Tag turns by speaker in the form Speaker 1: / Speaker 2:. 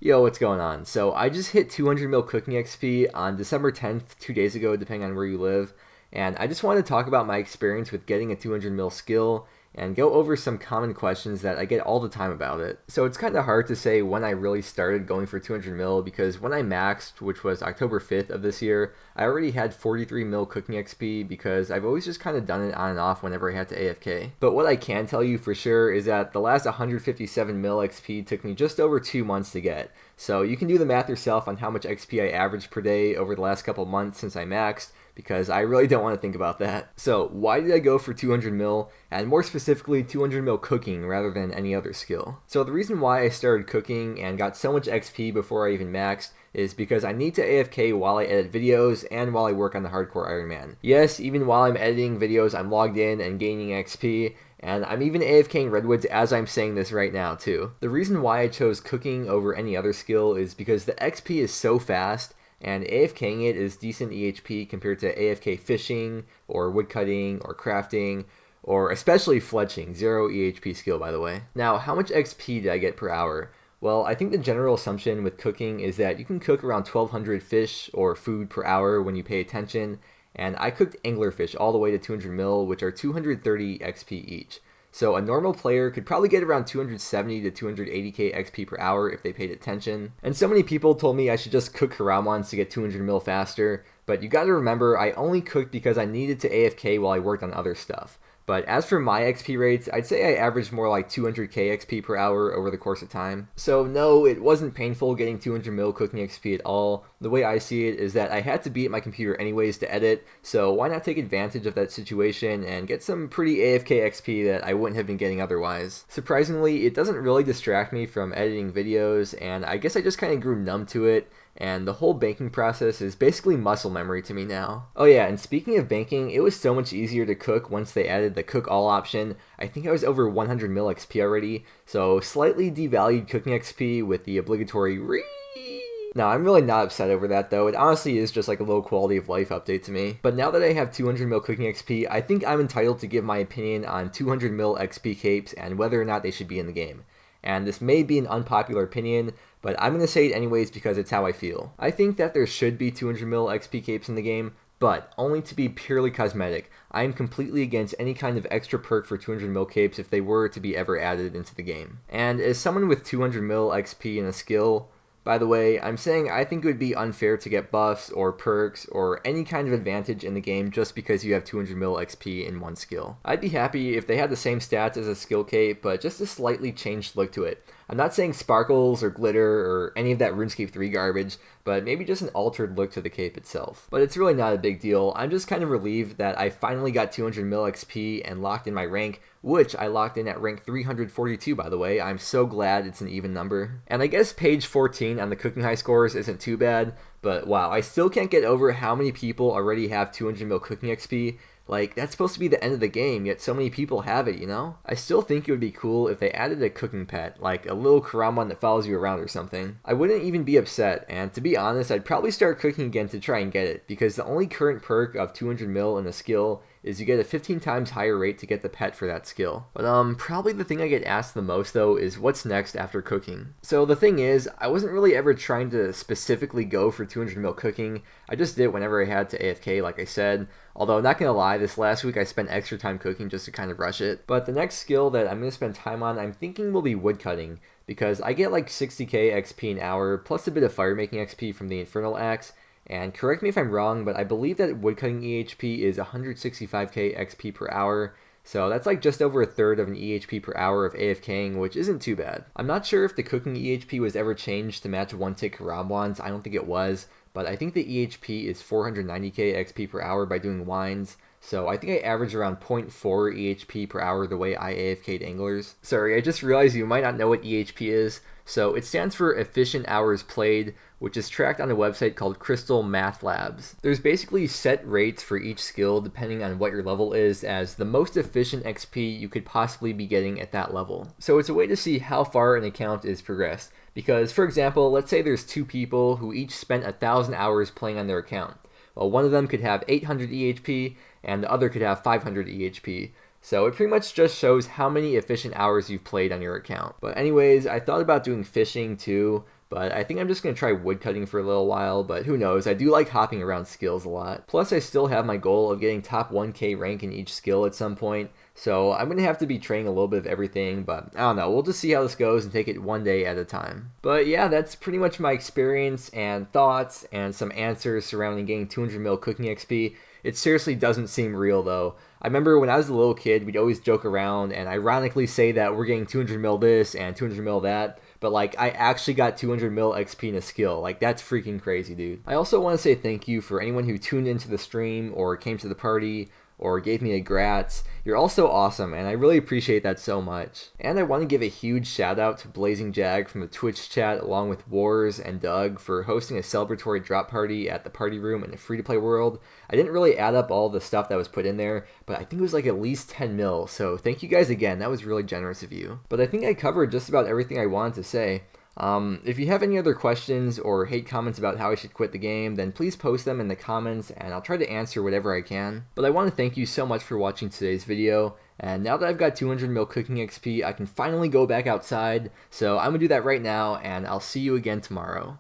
Speaker 1: Yo, what's going on? So I just hit 200 mil cooking XP on December 10th, 2 days ago, depending on where you live. And I just wanted to talk about my experience with getting a 200 mil skill and go over some common questions that I get all the time about it. So it's kind of hard to say when I really started going for 200 mil because when I maxed, which was October 5th of this year, I already had 43 mil cooking XP because I've always just kind of done it on and off whenever I had to AFK. But what I can tell you for sure is that the last 157 mil XP took me just over 2 months to get. So you can do the math yourself on how much XP I averaged per day over the last couple months since I maxed, because I really don't want to think about that. So why did I go for 200 mil, and more specifically 200 mil cooking rather than any other skill? So the reason why I started cooking and got so much XP before I even maxed is because I need to AFK while I edit videos and while I work on the Hardcore Iron Man. Yes, even while I'm editing videos, I'm logged in and gaining XP, and I'm even AFKing Redwoods as I'm saying this right now too. The reason why I chose cooking over any other skill is because the XP is so fast, and AFKing it is decent EHP compared to AFK fishing, or woodcutting, or crafting, or especially fletching, 0 EHP skill by the way. Now, how much XP did I get per hour? Well, I think the general assumption with cooking is that you can cook around 1200 fish or food per hour when you pay attention, and I cooked anglerfish all the way to 200 mil, which are 230 XP each. So a normal player could probably get around 270 to 280k XP per hour if they paid attention. And so many people told me I should just cook Karamans to get 200 mil faster, but you gotta remember I only cooked because I needed to AFK while I worked on other stuff. But as for my XP rates, I'd say I averaged more like 200k XP per hour over the course of time. So no, it wasn't painful getting 200 mil cooking XP at all. The way I see it is that I had to be at my computer anyways to edit, so why not take advantage of that situation and get some pretty AFK XP that I wouldn't have been getting otherwise. Surprisingly, it doesn't really distract me from editing videos, and I guess I just kind of grew numb to it, and the whole banking process is basically muscle memory to me now. Oh yeah, and speaking of banking, it was so much easier to cook once they added the cook all option. I think I was over 100 mil XP already, so slightly devalued cooking XP with the obligatory No, I'm really not upset over that though. It honestly is just like a low quality of life update to me. But now that I have 200 mil cooking XP, I think I'm entitled to give my opinion on 200 mil XP capes and whether or not they should be in the game. And this may be an unpopular opinion, but I'm going to say it anyways because it's how I feel. I think that there should be 200 mil XP capes in the game, but only to be purely cosmetic. I am completely against any kind of extra perk for 200 mil capes if they were to be ever added into the game. And as someone with 200 mil XP in a skill, by the way, I'm saying I think it would be unfair to get buffs or perks or any kind of advantage in the game just because you have 200 mil XP in one skill. I'd be happy if they had the same stats as a skill cape, but just a slightly changed look to it. I'm not saying sparkles or glitter or any of that RuneScape 3 garbage, but maybe just an altered look to the cape itself. But it's really not a big deal. I'm just kind of relieved that I finally got 200 mil XP and locked in my rank, which I locked in at rank 342 by the way. I'm so glad it's an even number. And I guess page 14 on the cooking high scores isn't too bad, but wow, I still can't get over how many people already have 200 mil cooking XP. Like, that's supposed to be the end of the game, yet so many people have it, you know? I still think it would be cool if they added a cooking pet, like a little Karaman that follows you around or something. I wouldn't even be upset, and to be honest, I'd probably start cooking again to try and get it, because the only current perk of 200 mil in a skill is you get a 15 times higher rate to get the pet for that skill. But probably the thing I get asked the most though is what's next after cooking. So the thing is, I wasn't really ever trying to specifically go for 200 mil cooking. I just did it whenever I had to AFK, like I said. Although, not gonna lie, this last week I spent extra time cooking just to kind of rush it. But the next skill that I'm gonna spend time on, I'm thinking will be woodcutting, because I get like 60k XP an hour, plus a bit of fire making XP from the Infernal Axe. And correct me if I'm wrong, but I believe that woodcutting EHP is 165k XP per hour, so that's like just over a third of an EHP per hour of AFKing, which isn't too bad. I'm not sure if the cooking EHP was ever changed to match one-tick Karamans, I don't think it was, but I think the EHP is 490k XP per hour by doing wines, so I think I average around 0.4 EHP per hour the way I AFK'd anglers. Sorry, I just realized you might not know what EHP is. So it stands for Efficient Hours Played, which is tracked on a website called Crystal Math Labs. There's basically set rates for each skill depending on what your level is as the most efficient XP you could possibly be getting at that level. So it's a way to see how far an account is progressed. Because, for example, let's say there's two people who each spent 1,000 hours playing on their account. Well, one of them could have 800 EHP and the other could have 500 EHP. So it pretty much just shows how many efficient hours you've played on your account. But anyways, I thought about doing fishing too, But I think I'm just going to try woodcutting for a little while, but who knows, I do like hopping around skills a lot. Plus I still have my goal of getting top 1k rank in each skill at some point, so I'm going to have to be training a little bit of everything, but I don't know, we'll just see how this goes and take it one day at a time. But yeah, that's pretty much my experience and thoughts and some answers surrounding getting 200 mil cooking XP. It seriously doesn't seem real though. I remember when I was a little kid, we'd always joke around and ironically say that we're getting 200 mil this and 200 mil that, but like I actually got 200 mil XP in a skill. Like that's freaking crazy, dude. I also want to say thank you for anyone who tuned into the stream or came to the party or gave me a grats. You're all so awesome, and I really appreciate that so much. And I want to give a huge shout out to Blazing Jag from the Twitch chat, along with Wars and Doug for hosting a celebratory drop party at the party room in the free-to-play world. I didn't really add up all the stuff that was put in there, but I think it was like at least 10 mil, so thank you guys again, that was really generous of you. But I think I covered just about everything I wanted to say. If you have any other questions or hate comments about how I should quit the game, then please post them in the comments and I'll try to answer whatever I can. But I want to thank you so much for watching today's video, and now that I've got 200 mil cooking XP, I can finally go back outside, so I'm gonna do that right now, and I'll see you again tomorrow.